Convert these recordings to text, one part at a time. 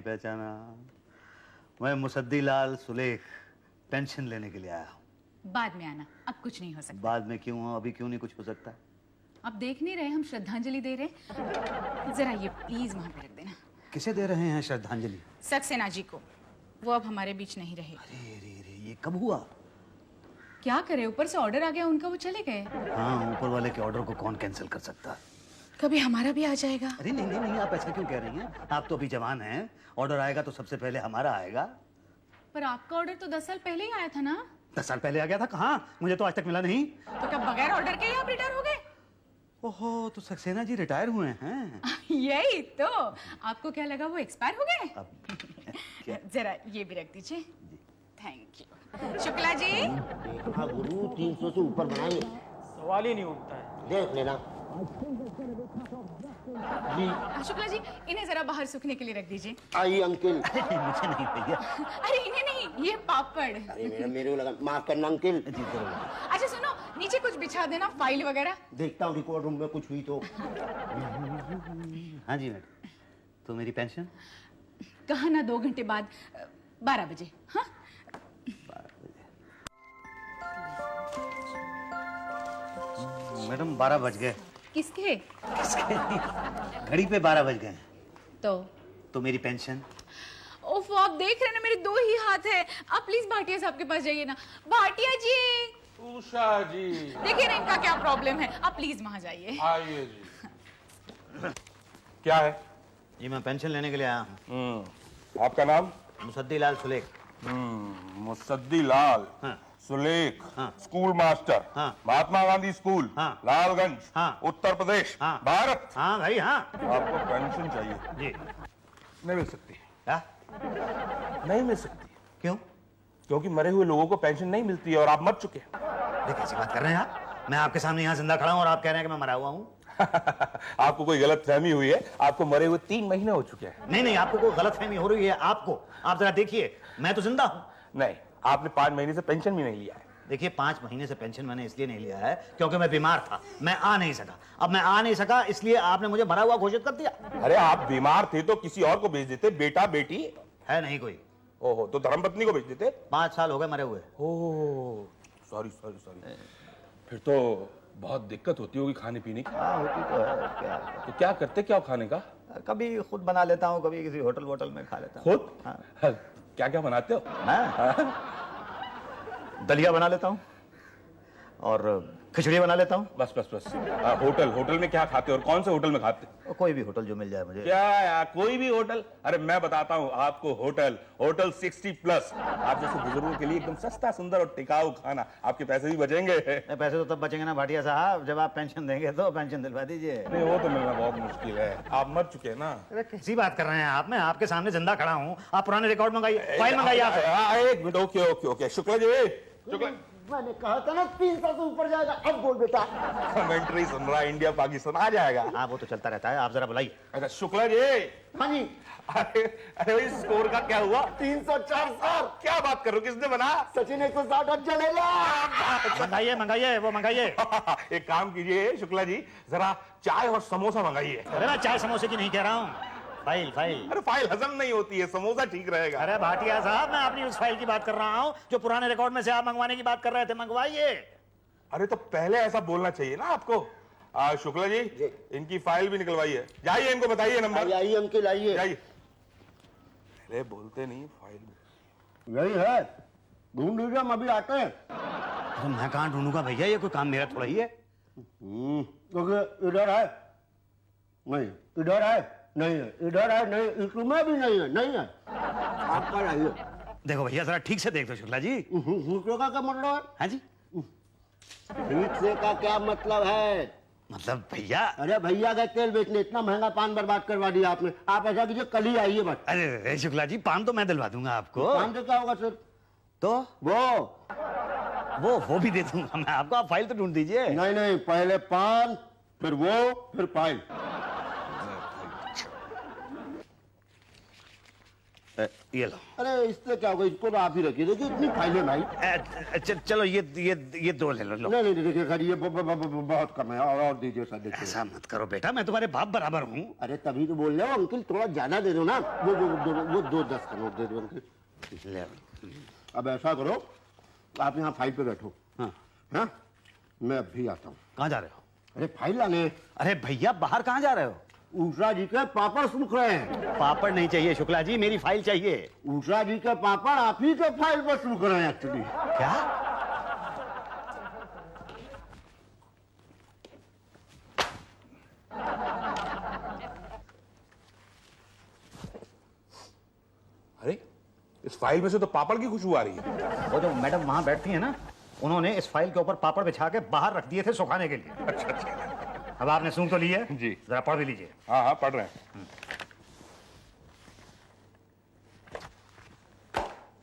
पहचाना? मैं मुसद्दी लाल सुलेख पेंशन लेने के लिए आया हूँ। बाद में आना, अब कुछ नहीं हो सकता। बाद में क्यों? अभी क्यों नहीं कुछ हो सकता? अब देख नहीं रहे हम श्रद्धांजलि दे रहे? जरा ये प्लीज वहां पे रख देना। किसे दे रहे हैं श्रद्धांजलि? सक्सेना जी को। वो अब हमारे बीच नहीं रहे। अरे अरे अरे, ये कब हुआ? क्या करे, ऊपर से ऑर्डर आ गया उनका, वो चले गए। हाँ, ऊपर वाले के ऑर्डर को कौन कैंसिल कर सकता है? कभी हमारा भी आ जाएगा। अरे नहीं नहीं नहीं, आप ऐसा क्यों कह रही हैं? आप तो अभी जवान हैं, ऑर्डर आएगा तो सबसे पहले हमारा आएगा। पर आपका ऑर्डर तो 10 साल पहले ही आया था ना? 10 साल पहले आ गया था? कहाँ? मुझे तो आज तक मिला नहीं। तो क्या बगैर ऑर्डर के ही आप रिटायर हो गए? ओहो, तो सक्सेना जी रिटायर हुए हैं? यही तो। आपको क्या लगा वो एक्सपायर हो गए? अब जरा ये भी रख दीजिए। Thank you. शुक्ला जी। देखा गुरु, 300 से ऊपर बनाएंगे। सवाल ही नहीं उठता है। देख लेना जी। शुक्ला जी, इन्हें जरा बाहर सूखने के लिए रख दीजिए। आई अंकिल। मुझे नहीं भैया। अरे इन्हें नहीं, ये पापड़। अरे मेरे को लगा, माफ करना अंकिल। जी जरूर। अच्छा सुनो, नीचे कुछ बिछा देना, फाइल वगैरह। देखता हूँ रिकॉर्ड रूम में कुछ हुई तो। हाँ जी मैडम, तो मेरी पेंशन? कहा ना 2 घंटे बाद 12 बजे। हाँ, 12 बजे। मैडम 12 बज गए। किसके? घड़ी पे 12 बज गए। तो मेरी पेंशन? ओफ, आप देख रहे हैं ना मेरे 2 ही हाथ है। आप प्लीज भाटिया साहब के पास जाइए ना। भाटिया जी। उषा जी। देखिए ना इनका क्या प्रॉब्लम है, आप प्लीज वहां जाइए। आइए जी। क्या है? जी मैं पेंशन लेने के लिए आया हूँ। आपका नाम? मुसद्दी लाल सुलेख। मुसद्दी लाल हाँ। सुलेख। हाँ। School master. हाँ। महात्मा गांधी स्कूल। हाँ। लालगंज। हाँ। उत्तर प्रदेश। हाँ। भारत। हाँ भाई हाँ। आपको पेंशन चाहिए? जी। नहीं मिल सकती। क्या? नहीं मिल सकती। क्यों? क्योंकि मरे हुए लोगों को पेंशन नहीं मिलती है और आप मर चुके हैं। ये कैसी बात कर रहे हैं आप? मैं आपके सामने यहाँ जिंदा खड़ा हूँ और आप कह रहे हैं कि मैं मरा हुआ हूँ। आपको कोई गलत फहमी हुई है। आपको मरे हुए 3 महीने हो चुके हैं। नहीं नहीं, आपको कोई गलतफहमी हो रही है। आपको, आप जरा देखिए, मैं तो जिंदा हूँ। नहीं, आपने 5 महीने से पेंशन भी नहीं लिया है। देखिए 5 महीने से पेंशन मैंने इसलिए नहीं लिया है क्योंकि मैं बीमार था, मैं आ नहीं सका। अब मैं आ नहीं सका इसलिए आपने मुझे मरा हुआ घोषित कर दिया। अरे आप बीमार थे तो किसी और को भेज देते, बेटा बेटी है नहीं कोई। ओहो, तो धर्मपत्नी को भेज देते। 5 साल हो गए मरे हुए। ओह, सॉरी सॉरी सॉरी। फिर तो बहुत दिक्कत होती होगी खाने पीने की। हाँ होती तो है, क्या? तो क्या करते क्या हो खाने का? कभी खुद बना लेता हूँ, कभी किसी होटल वोटल में खा लेता हूँ। खुद? हाँ। क्या क्या बनाते हो? मैं दलिया बना लेता हूँ और खिचड़ी बना लेता हूँ। बस बस बस। होटल में क्या खाते हो और कौन से होटल में खाते? और कोई भी होटल जो मिल जाए मुझे। क्या यार, कोई भी होटल? अरे मैं बताता हूँ आपको, होटल 60+। आप जैसे बुजुर्गों के लिए एकदम सस्ता, सुंदर और टिकाऊ खाना। आपके पैसे भी बचेंगे। नहीं, पैसे तो तब बचेंगे ना भाटिया साहब जब आप पेंशन देंगे तो पेंशन दिलवा दीजिए। नहीं, वो तो मिलना बहुत मुश्किल है। आप मर चुके हैं ना। अरे कैसी बात कर रहे हैं आप? मैं आपके सामने जिंदा खड़ा हूँ। आप पुराने रिकॉर्ड मंगाइए, फाइल मंगाइए आप। एक minute, okay okay okay. Shukla ji, Shukla. मैंने कहा था ना 300 से ऊपर जाएगा। अब बोल बेटा। कमेंट्री सुन रहा है, इंडिया पाकिस्तान आ जाएगा। हाँ वो तो चलता रहता है, आप जरा बुलाइए। अच्छा शुक्ला जी। हाँ जी। अरे अरे भाई, स्कोर का क्या हुआ? 304 सर। क्या बात कर रहे हो? किसने बना? सचिन 160 रन चलेगा। मंगाइए मंगाइए, वो मंगाइए। एक काम कीजिए शुक्ला जी, जरा चाय और समोसा मंगाइए। अरे मैं चाय समोसे की नहीं कह रहा हूँ, फाइल फाइल। अरे फाइल हजम नहीं होती है, समोसा ठीक रहेगा। अरे भाटिया साहब, मैं अपनी उस फाइल की बात कर रहा हूँ जो पुराने रिकॉर्ड में से आप मंगवाने की बात कर रहे थे। मंगवाइए। अरे तो पहले ऐसा बोलना चाहिए ना आपको। शुक्ला जी, इनकी फाइल भी निकलवाइए। जाइए, इनको बताइए नंबर। आइए अंकिल, आइए। जाइए। अरे बोलते नहीं, फाइल यही है, ढूंढ लीजिए, हम अभी आते हैं। तो मैं कहाँ ढूंढूंगा भैया, ये कोई काम मेरा थोड़ा ही है। क्योंकि इधर है नहीं, इधर है नहीं है, इधर है नहीं, इसमें भी नहीं है, नहीं है। आपका लाइए। देखो भैया जरा ठीक से देख दो शुक्ला जी। दूसरे का क्या मतलब है? हाँ जी, ठीक से का क्या मतलब है? मतलब भैया। अरे भैया का तेल बेचने इतना महंगा पान बर्बाद करवा दिया आपने। आप ऐसा कीजिए, कल ही आइए बस। अरे शुक्ला जी, पान तो मैं दिलवा दूंगा आपको। पान से क्या होगा सर? तो वो वो भी दे दूंगा मैं आपको। आप फाइल तो ढूंढ दीजिए। नहीं नहीं, पहले पान, फिर वो, फिर फाइल। ये लो। अरे इससे क्या होगा, इसको तो आप ही रखिए। देखिए इतनी फाइलें भाई। चलो ये 2 ले लो। नहीं नहीं देखिए सर, ये बहुत कम है, और दीजिए सर। देखिए ऐसा मत करो बेटा, मैं तुम्हारे बाप बराबर हूँ। अरे तभी तो बोल रहे हो अंकल, थोड़ा ज्यादा दे दो ना। वो 2-10 का नोट दे दो अंकल। ले। अब ऐसा करो, आप यहाँ फाइल पे बैठो। हाँ हाँ, मैं अभी आता हूँ। कहाँ जा रहे हो? अरे फाइल लाने। अरे भैया बाहर कहाँ जा रहे हो? उषा जी के पापड़ सूख रहे हैं। पापड़ नहीं चाहिए शुक्ला जी, मेरी फाइल चाहिए। उषा जी के पापड़ आप ही के फाइल पर सूख रहे हैं एक्चुअली। क्या? अरे इस फाइल में से तो पापड़ की खुशबू आ रही है। वो जो मैडम वहां बैठती है ना, उन्होंने इस फाइल के ऊपर पापड़ बिछा के बाहर रख दिए थे सुखाने के लिए। अच्छा। अब आपने सूंघ तो ली है जी। जरा पढ़ भी लीजिए। हाँ पढ़ रहे हैं।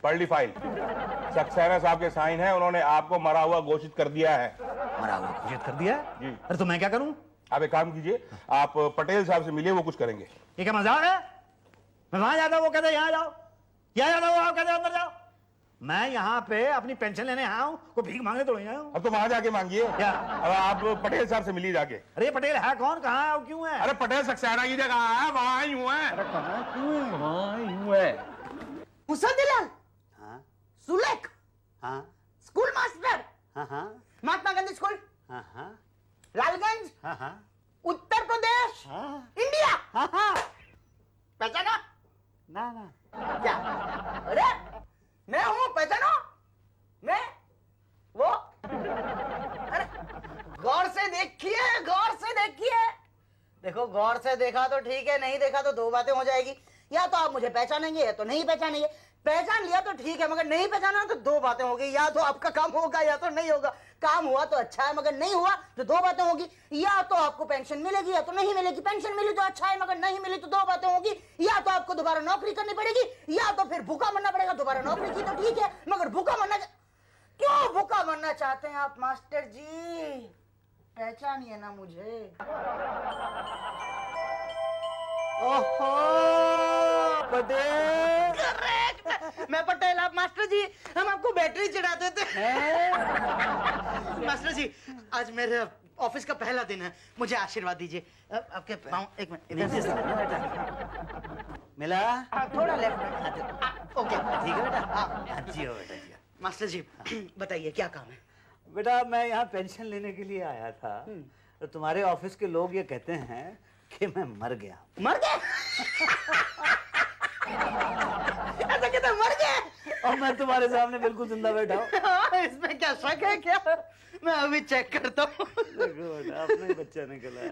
पढ़ ली फाइल। सक्सेना साहब के साइन है, उन्होंने आपको मरा हुआ घोषित कर दिया है। मरा हुआ घोषित कर दिया है? जी। अरे तो मैं क्या करूं? आप एक काम कीजिए, आप पटेल साहब से मिलिए, वो कुछ करेंगे। ये क्या मजाक है? मैं वहां जाता हूं, वो कहते यहाँ जाओ, यहाँ जाता हूँ, आप कहते अंदर जाओ। मैं यहाँ पे अपनी पेंशन लेने आया हूँ, कोई भीख मांगने थोड़ी आया हूँ। अब तो वहां जाके मांगिए। क्या? अब आप पटेल साहब से मिलिए जाके। अरे ये पटेल है कौन, कहाँ है और क्यों है? अरे पटेल सक्सेना की जगह है, वहां ही हुआ है। क्यों है? मुसद्दिलाल, हाँ सुलेख, हाँ स्कूल मास्टर, हाँ हाँ महात्मा गांधी स्कूल, हाँ हाँ लालगंज, हाँ हाँ उत्तर प्रदेश, हाँ इंडिया। हाँ हाँ। पहचाना? ना ना क्या? अरे मैं हूँ, पहचानो? मैं वो। अरे गौर से देखिए, गौर से देखिए। देखो गौर से देखा तो ठीक है, नहीं देखा तो 2 बातें हो जाएगी। या तो आप मुझे पहचानेंगे या तो नहीं पहचानेंगे। पहचान लिया तो ठीक है, मगर नहीं पहचाना तो 2 बातें होगी। या तो आपका काम होगा या तो नहीं होगा। काम हुआ तो अच्छा है, मगर नहीं हुआ तो 2 बातें होगी। या तो आपको पेंशन मिलेगी या तो नहीं मिलेगी। पेंशन मिली तो अच्छा है, मगर नहीं मिली तो 2 बातें होगी। या तो आपको दोबारा नौकरी करनी पड़ेगी या तो फिर भूखा मरना पड़ेगा। दोबारा नौकरी की तो ठीक है, मगर भूखा मरना क्यों भूखा मरना चाहते हैं आप मास्टर जी? पहचानिए ना मुझे। ओहो पटेल। करेक्ट, मैं पटेल, आप मास्टर जी। हम आपको बैटरी चढ़ाते थे। मास्टर जी आज मेरे ऑफिस का पहला दिन है, मुझे आशीर्वाद दीजिए। आपके पाँव, एक मिनट मिला? थोड़ा लेफ्ट में। ओके ठीक है बेटा। अच्छी हो बेटा जी। मास्टर जी बताइए क्या काम है? बेटा मैं यहाँ पेंशन लेने के लिए आया था, तो तुम्हारे ऑफिस के लोग ये कहते हैं कि मैं मर गया। मर गए? ऐसा कहते मर गए? और मैं तुम्हारे सामने बिल्कुल जिंदा बैठा हूँ। इसमें क्या शक है क्या? मैं अभी चेक करता हूँ। देखो बेटा, अपना ही बच्चा निकला है।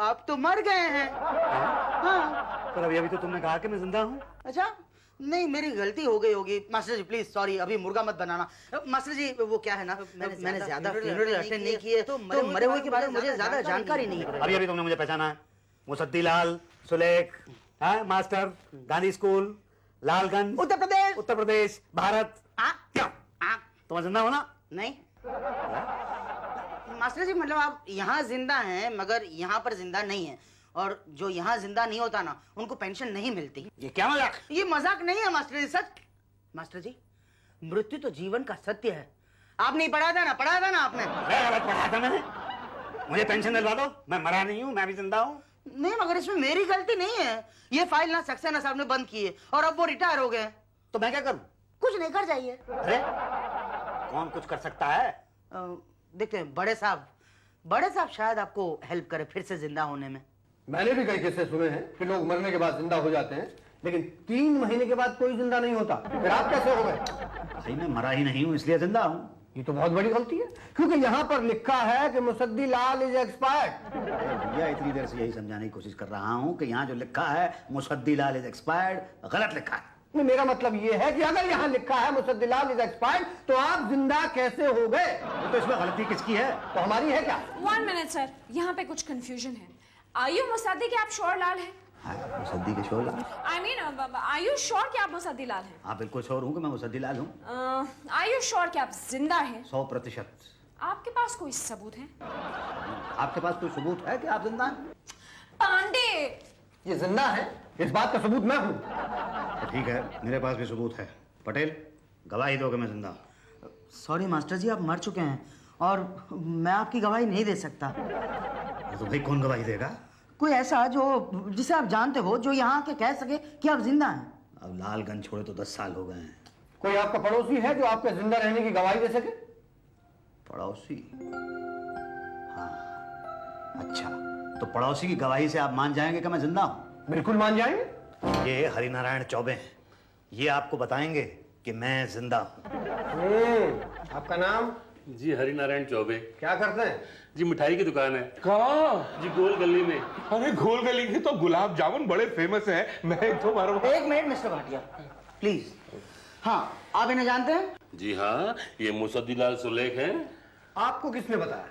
आप तो मर गए हैं। हाँ। पर अभी तो तुमने कहा कि मैं जिंदा हूँ। अच्छा, नहीं मेरी गलती हो गई होगी। मास्टर जी प्लीज सॉरी, अभी मुर्गा मत बनाना। मास्टर जी वो क्या है ना, मैंने ज्यादा फ्यूनरल अटेंड नहीं किए, तो मरे हुए के बारे में मुझे ज्यादा जानकारी नहीं है। अभी तुमने मुझे पहचाना है? मुसद्दीलाल, सुलेख, हाँ मास्टर, गांधी स्कूल, लालगंज, उत्तर प्रदेश, भारत। क्या तुम जिंदा हो ना? नहीं मास्टर जी, मतलब आप यहाँ जिंदा हैं मगर यहाँ पर जिंदा नहीं है, और जो यहाँ जिंदा नहीं होता ना उनको पेंशन नहीं मिलती। ये क्या मजाक? ये मजाक नहीं है मास्टर जी, सच। मास्टर जी मृत्यु तो जीवन का सत्य है। आप नहीं पढ़ा था ना? पढ़ा था ना आपने? पढ़ा था मैंने। मुझे पेंशन दिलवा दो, मैं मरा नहीं हूँ, मैं भी जिंदा हूँ। नहीं मगर इसमें मेरी गलती नहीं है। ये फाइल ना सक्सेना साहब ने बंद की है और अब वो रिटायर हो गए। तो मैं क्या करूँ? कुछ नहीं, कर जाइए। अरे कौन कुछ कर सकता है? देखते हैं बड़े साहब शायद आपको हेल्प करे फिर से जिंदा होने में। मैंने भी कई किस्से सुने हैं कि लोग मरने के बाद जिंदा हो जाते हैं, लेकिन 3 महीने के बाद कोई जिंदा नहीं होता। फिर आप कैसे हो गए? भाई मैं मरा ही नहीं हूँ इसलिए जिंदा हूँ। ये तो बहुत बड़ी गलती है, क्योंकि यहाँ पर लिखा है कि मुसद्दीलाल इज एक्सपायर्ड। भैया इतनी देर से यही समझाने की कोशिश कर रहा हूँ कि यहाँ जो लिखा है मुसद्दीलाल इज एक्सपायर्ड, गलत लिखा है। नहीं, मेरा मतलब ये है कि अगर यहाँ लिखा है मुसद्दीलाल इज एक्सपायर्ड, तो आप जिंदा कैसे हो गए? तो इसमें गलती किसकी है? तो हमारी है क्या? 1 मिनट सर, यहाँ पे कुछ कंफ्यूजन है। आयु मुसद्दी के आप श्योर लाल हैं? हाँ, मुसद्दी के शोर। आई मीन आयु श्योर कि आप मुसद्दी लाल हैं? हाँ बिल्कुल श्योर हूँ कि मैं मुसद्दीलाल हूँ। आयु श्योर कि आप जिंदा हैं? 100%। आपके पास कोई सबूत है? आपके पास कोई सबूत है कि आप जिंदा हैं? पांडे, ये जिंदा है? इस बात का सबूत मैं हूँ। तो ठीक है, मेरे पास भी सबूत है। पटेल, गवाही दो कि मैं जिंदा हूँ। सॉरी मास्टर जी, आप मर चुके हैं और मैं आपकी गवाही नहीं दे सकता। तो भाई कौन गवाही देगा? कोई ऐसा जो जिसे आप जानते हो, जो यहाँ आके कह सके कि आप जिंदा हैं। अब लालगंज छोड़े तो 10 साल हो गए हैं। कोई आपका पड़ोसी है जो आपके जिंदा रहने की गवाही दे सके? पड़ोसी? हाँ, अच्छा, तो पड़ोसी की गवाही से आप मान जाएंगे कि मैं जिंदा हूँ? बिल्कुल मान जाएंगे। ये हरिनारायण चौबे हैं, ये आपको बताएंगे कि मैं जिंदा हूँ। आपका नाम? जी हरिनारायण चौबे। क्या करते हैं? जी मिठाई की दुकान है कहाँ? जी, गोल गली में। अरे गोल गली के तो गुलाब जामुन बड़े फेमस हैं। मैं एक दो बार एक मिनट मिस्टर भाटिया, प्लीज। हाँ, आप इन्हें जानते हैं? जी हाँ, ये मुसद्दीलाल सुलेख हैं। आपको किसने बताया?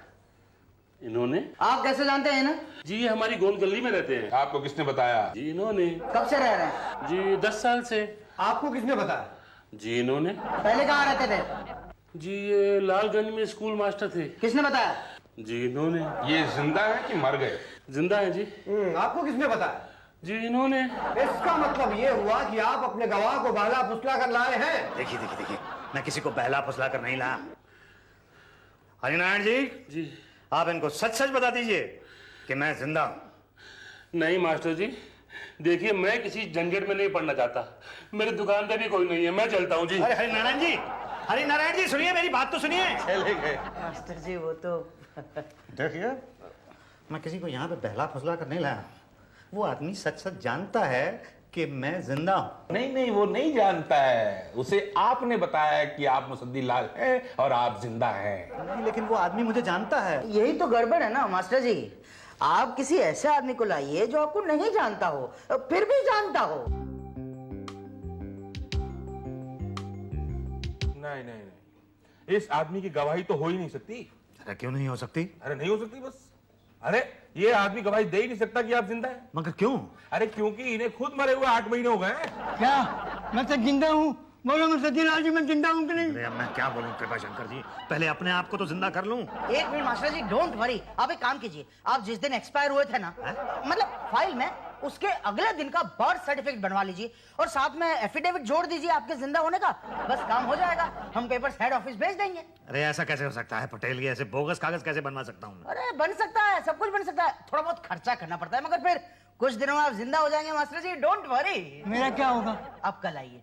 इन्होंने। आप कैसे जानते हैं इन्हें? जी ये हमारी गोल गली में रहते हैं। आपको किसने बताया? जी इन्होंने। कब से रह रहे हैं? जी 10 साल से। आपको किसने बताया? जी इन्होंने। पहले कहाँ रहते थे? जी ये लालगंज में स्कूल मास्टर थे। किसने बताया? जी इन्होंने। ये जिंदा है कि मर गए? जिंदा है जी। आपको किसने बताया? जी इन्होंने। इसका मतलब ये हुआ कि आप अपने गवाह को बहला फुसला कर लाए हैं। देखिए देखिए देखिए, मैं किसी को बहला फुसला कर नहीं लाया। हरिनारायण जी, जी आप इनको सच सच बता दीजिए कि मैं जिंदा हूँ। नहीं मास्टर जी, देखिए मैं किसी झंझट में नहीं पड़ना चाहता। मेरी दुकान पे भी कोई नहीं है, मैं चलता हूँ जी। अरे हरिनारायण जी, हरिनारायण जी सुनिए, मेरी बात तो सुनिए। चले गए। मास्टर जी वो तो देखिए, मैं किसी को यहाँ पे बहला फुसला कर नहीं लाया। वो आदमी सच सच जानता है कि मैं जिंदा हूँ। नहीं नहीं, वो नहीं जानता है। उसे आपने बताया कि आप मुसद्दीलाल हैं और आप जिंदा हैं। नहीं, लेकिन वो आदमी मुझे जानता है। यही तो गड़बड़ है ना मास्टर जी। आप किसी ऐसे आदमी को लाइए जो आपको नहीं जानता हो, फिर भी जानता हो। नहीं नहीं नहीं, इस आदमी की गवाही तो हो ही नहीं सकती। अरे क्यों नहीं हो सकती? अरे नहीं हो सकती बस। अरे ये आदमी गवाही दे ही नहीं सकता कि आप जिंदा हैं। मगर क्यों? अरे क्योंकि इन्हें खुद मरे हुए 8 महीने हो गए हैं। क्या मैं तो जिंदा हूँ? बोलो मुसद्दीलाल जी, मैं जिंदा हूँ कि नहीं? अरे अब मैं क्या बोलूं कृपा शंकर जी, पहले अपने आप को तो जिंदा कर लूं। एक minute master ji, don't worry. आप एक काम कीजिए, आप जिस दिन एक्सपायर हुए थे ना, मतलब फाइल में उसके अगले दिन का बर्थ सर्टिफिकेट बनवा लीजिए और साथ में एफिडेविट जोड़ दीजिए आपके जिंदा होने का। बस काम हो जाएगा, हम पेपर्स हेड ऑफिस भेज देंगे। अरे ऐसा कैसे हो सकता है पटेल? ये ऐसे बोगस कागज कैसे बनवा सकता हूँ? अरे बन सकता है, सब कुछ बन सकता है। थोड़ा बहुत खर्चा करना पड़ता है, मगर फिर कुछ दिनों में आप जिंदा हो जाएंगे मास्टर जी, डोंट वरी। मेरा क्या होगा? आप कल आइए।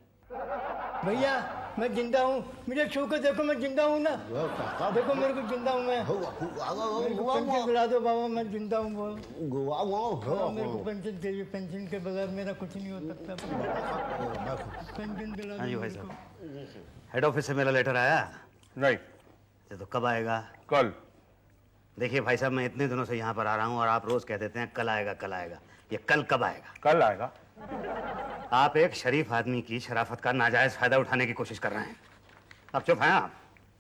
भैया मैं जिंदा हूँ, मुझे छू के देखो, मैं जिंदा हूँ ना। देखो मेरे को जिंदा हूँ मैं। मेरे को पेंशन दिला दो बाबा, मैं जिंदा हूँ। मेरे को पेंशन चाहिए, पेंशन के बगैर मेरा कुछ नहीं हो सकता। पेंशन दिला हाँ जी दो भाई मेरे को। साहब, हेड ऑफिस से मेरा लेटर आया। नहीं, ये तो कब आएगा? कल। देखिए भाई साहब, मैं इतने दिनों से यहाँ पर आ रहा हूँ और आप रोज कह देते हैं कल आएगा कल आएगा। ये कल कब आएगा? कल आएगा। आप एक शरीफ आदमी की शराफत का नाजायज फायदा उठाने की कोशिश कर रहे हैं। आप चुप हैं? आप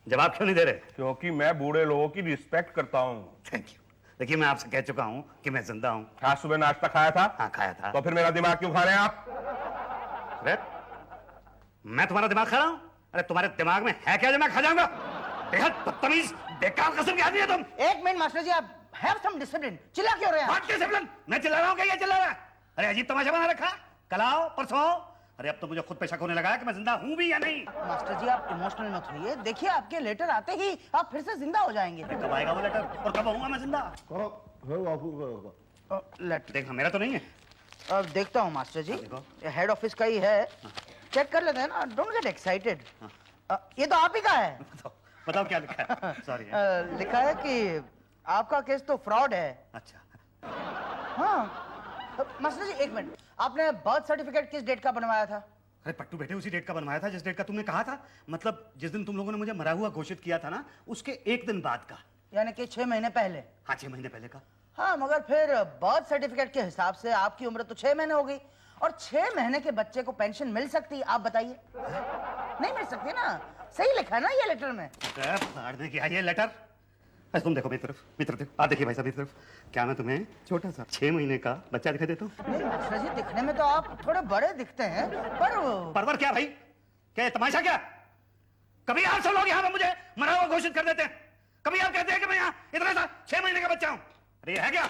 जवाब क्यों नहीं दे रहे? क्योंकि मैं बूढ़े लोगों की रिस्पेक्ट करता हूँ। Thank you. देखिए मैं आपसे कह चुका हूँ कि मैं जिंदा हूँ। आज सुबह नाश्ता खाया था? हाँ खाया था। तो फिर मेरा दिमाग क्यों खा रहे हैं आप? अरे मैं तुम्हारा दिमाग खा रहा हूँ? अरे तुम्हारे दिमाग में है क्या जो मैं खा जाऊंगा? बेहद बदतमीज बेकार किस्म के आदमी है तुम। एक मिनट मास्टर जी, आप हैव सम डिसिप्लिन। चिल्ला क्यों रहे हैं? बात कैसे बुलंद? मैं चिल्ला रहा हूँ क्या ये चिल्ला रहा है? अरे अजीब तमाशा बना रखा। कल आओ परसों। अरे अब तो मुझे खुद पे शक होने लगा है कि मैं जिंदा हूँ भी या नहीं। मास्टर जी आप इमोशनल मत होइए। देखिए आपके लेटर आते ही आप फिर से जिंदा हो जाएंगे। अरे कब आएगा वो लेटर और कब होऊंगा मैं जिंदा? लेटर देखना मेरा तो नहीं है। अब देखता हूँ मास्टर जी, देखो। हेड ऑफिस का ही है, चेक कर लेते हैं ना। Don't get excited. ये तो आप ही का है। बताओ क्या लिखा है? सॉरी। लिखा है कि आपका केस तो फ्रॉड है। अच्छा, हाँ मास्टर जी एक मिनट, आपने बर्थ सर्टिफिकेट किस डेट का बनवाया था? अरे पट्टू बेटे उसी डेट का बनवाया था जिस डेट का तुमने कहा था। मतलब जिस दिन तुम लोगों ने मुझे मरा हुआ घोषित किया था ना, उसके एक दिन बाद का। यानी कि 6 महीने पहले। हाँ 6 महीने पहले का। हाँ मगर फिर बर्थ सर्टिफिकेट के हिसाब से आपकी उम्र तो 6 महीने हो गई और 6 महीने के बच्चे को पेंशन मिल सकती? आप बताइए। नहीं मिल सकती ना? सही लिखा है ना ये लेटर में? फाड़ने की आई है लेटर। अरे तुम देखो मेरी तरफ देखो। आप देखिए भाई साहब मेरी तरफ। क्या मैं तुम्हें छोटा सा 6 महीने का बच्चा दिखाई देता हूँ? नहीं मास्टर जी, दिखने में तो आप थोड़े बड़े दिखते हैं, पर परवर क्या भाई? क्या ये तमाशा क्या? कभी आप सब लोग यहाँ पे मुझे मरा हुआ घोषित कर देते हैं, कभी आप कहते हैं कि मैं यहाँ इतना सा 6 महीने का बच्चा हूँ। अरे ये है क्या?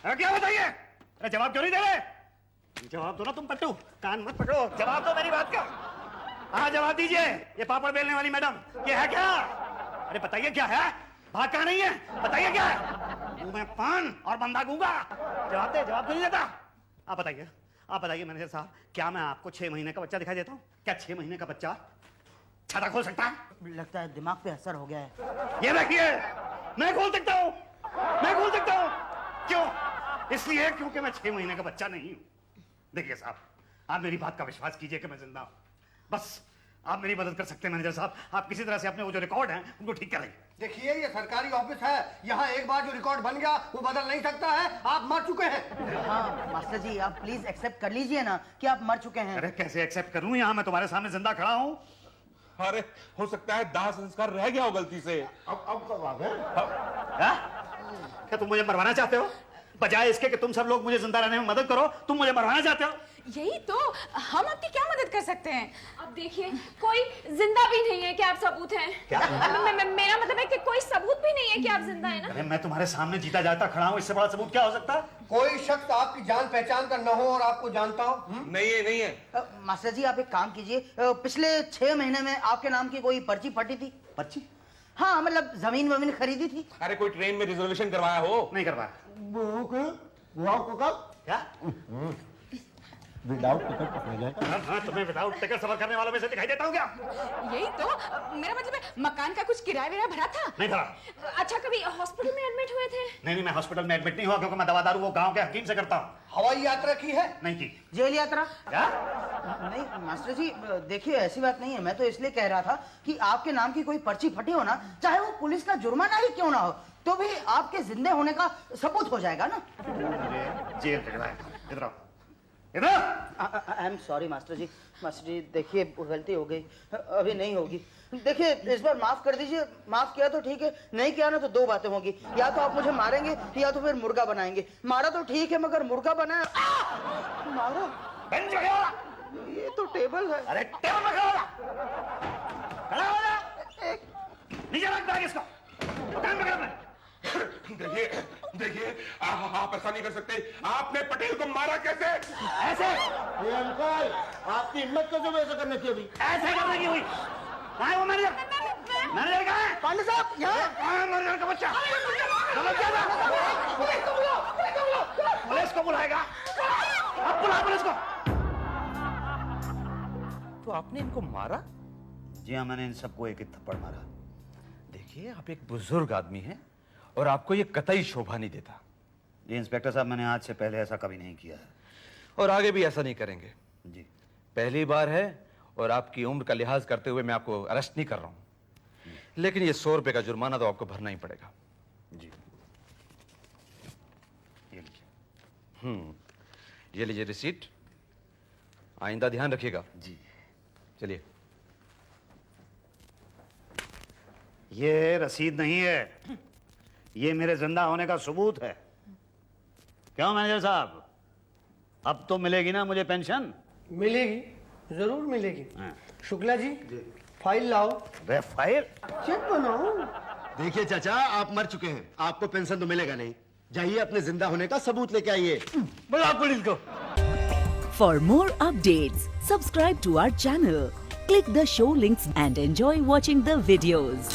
है क्या बताइए? अरे जवाब क्यों नहीं दे रहे? जवाब दो ना तुम पट्टू, कान मत पकड़ो, जवाब दो मेरी बात का। हाँ जवाब दीजिए। ये पापड़ बेलने वाली मैडम, ये है क्या? अरे बताइए क्या है? भाग कहाँ नहीं है? बताइए क्या है? मुंह में पान और बंदा गूंगा। जवाब दे, जवाब क्यों नहीं देता? आप बताइए मैनेजर साहब, क्या मैं आपको 6 महीने का बच्चा दिखाई देता हूँ? क्या 6 महीने का बच्चा छाता खोल सकता है? लगता है दिमाग पे असर हो गया है। ये देखिए, मैं खोल सकता हूँ, मैं खोल सकता हूँ। क्यों? इसलिए क्योंकि मैं 6 महीने का बच्चा नहीं हूँ। देखिए साहब, आप मेरी बात का विश्वास कीजिए कि मैं जिंदा हूँ। बस आप मेरी मदद कर सकते हैं मैनेजर साहब। आप किसी तरह से अपने वो जो रिकॉर्ड हैं उनको ठीक करें। देखिए ये सरकारी ऑफिस है, यहाँ एक बार जो रिकॉर्ड बन गया वो बदल नहीं सकता है। आप मर चुके हैं। हाँ मास्टर जी, आप प्लीज एक्सेप्ट कर लीजिए ना कि आप मर चुके हैं। अरे कैसे एक्सेप्ट करूं? यहाँ मैं तुम्हारे सामने जिंदा खड़ा हूँ। अरे हो सकता है दाह संस्कार रह गया हो गलती से। अब कब आ गए? क्या तुम मुझे मरवाना चाहते हो? बजाय इसके कि तुम सब लोग मुझे जिंदा रहने में मदद करो, तुम मुझे मरवाना चाहते हो। यही तो, हम आपकी क्या मदद कर सकते हैं? अब देखिए, कोई जिंदा भी नहीं है कि आप सबूत हैं। क्या? मेरा मतलब है कि कोई सबूत भी नहीं है कि आप जिंदा हैं ना। अरे मैं तुम्हारे सामने जीता जाता खड़ा हूँ, इससे बड़ा सबूत क्या हो सकता है? कोई शख्स आपकी जान पहचान का न हो और आपको जानता हो? नहीं है, नहीं है। मास्टर जी आप एक काम कीजिए, पिछले 6 महीने में आपके नाम की कोई पर्ची फटी थी? पर्ची? हाँ मतलब जमीन वमीन खरीदी थी? अरे कोई ट्रेन में रिजर्वेशन करवाया हो? नहीं करवाया। क्या? विदाउट टिकट पकड़े गए। हाँ, तुम्हें विदाउट टिकट सफर करने वालों में से दिखाई देता हूँ क्या? यही तो, मेरा मतलब है मकान का कुछ किराया विराया भरा था? नहीं भरा। अच्छा, कभी हॉस्पिटल में एडमिट हुए थे? नहीं, मैं हॉस्पिटल में एडमिट नहीं हुआ, क्योंकि मैं दवा दारू वो गांव के हकीम से करता हूँ। हवाई यात्रा की है? नहीं की। जेल यात्रा? क्या? नहीं मास्टर जी, देखिए ऐसी बात नहीं है। मैं तो इसलिए कह रहा था कि आपके नाम की कोई पर्ची फटी हो ना, चाहे वो पुलिस का जुर्माना ही क्यों ना हो, तो भी आपके जिंदे होने का सबूत हो जाएगा ना। जेल पकड़ा है। इधर आओ, इधर। I am sorry master ji. Master ji देखिए, गलती हो गई, अभी नहीं होगी। देखिए इस बार माफ कर दीजिए। माफ किया तो ठीक है, नहीं किया ना तो 2 बातें होंगी, या तो आप मुझे मारेंगे या तो फिर मुर्गा बनाएंगे। मारा तो ठीक है, मगर मुर्गा बनाया मारो। बेंच पे खड़ा हो। ये तो टेबल है। अरे टेबल पे खड़ा हो जा। खड़ा हो जा। नीचे रख बैग इसको। दुकान पे कर। देखिए आप ऐसा नहीं कर सकते। आपने पटेल को मारा कैसे? ऐसे ये अंकल, आपकी हिम्मत कैसे वैसे करने की? अभी ऐसे करने की हुई। कहाँ है वो मैनेजर? मैनेजर कहाँ है? पांडे साहब यहाँ। कहाँ है मैनेजर का बच्चा? पुलिस को बुलाएगा। अब बुला पुलिस को। तो आपने इनको मारा? जी हाँ, मैंने इन सबको एक थप्पड़ मारा। देखिए आप एक बुजुर्ग आदमी हैं और आपको ये कतई शोभा नहीं देता। जी इंस्पेक्टर साहब, मैंने आज से पहले ऐसा कभी नहीं किया है। और आगे भी ऐसा नहीं करेंगे। जी। पहली बार है और आपकी उम्र का लिहाज करते हुए मैं आपको अरेस्ट नहीं कर रहा हूं, लेकिन ये 100 रुपए का जुर्माना तो आपको भरना ही पड़ेगा। जी ये लीजिए। ये लीजिए रिसीट, आइंदा ध्यान रखिएगा। जी। चलिए। ये रसीद नहीं है, ये मेरे जिंदा होने का सबूत है। क्यों मैनेजर साहब, अब तो मिलेगी ना मुझे पेंशन? मिलेगी, जरूर मिलेगी। हाँ। शुक्ला जी फाइल लाओ। वे फाइल? चेक बनाओ। देखिए चाचा, आप मर चुके हैं, आपको पेंशन तो मिलेगा नहीं। जाइए अपने जिंदा होने का सबूत लेके आइए। बुलाओ पुलिस को। For more updates, subscribe to our channel, click the show links and enjoy watching the videos.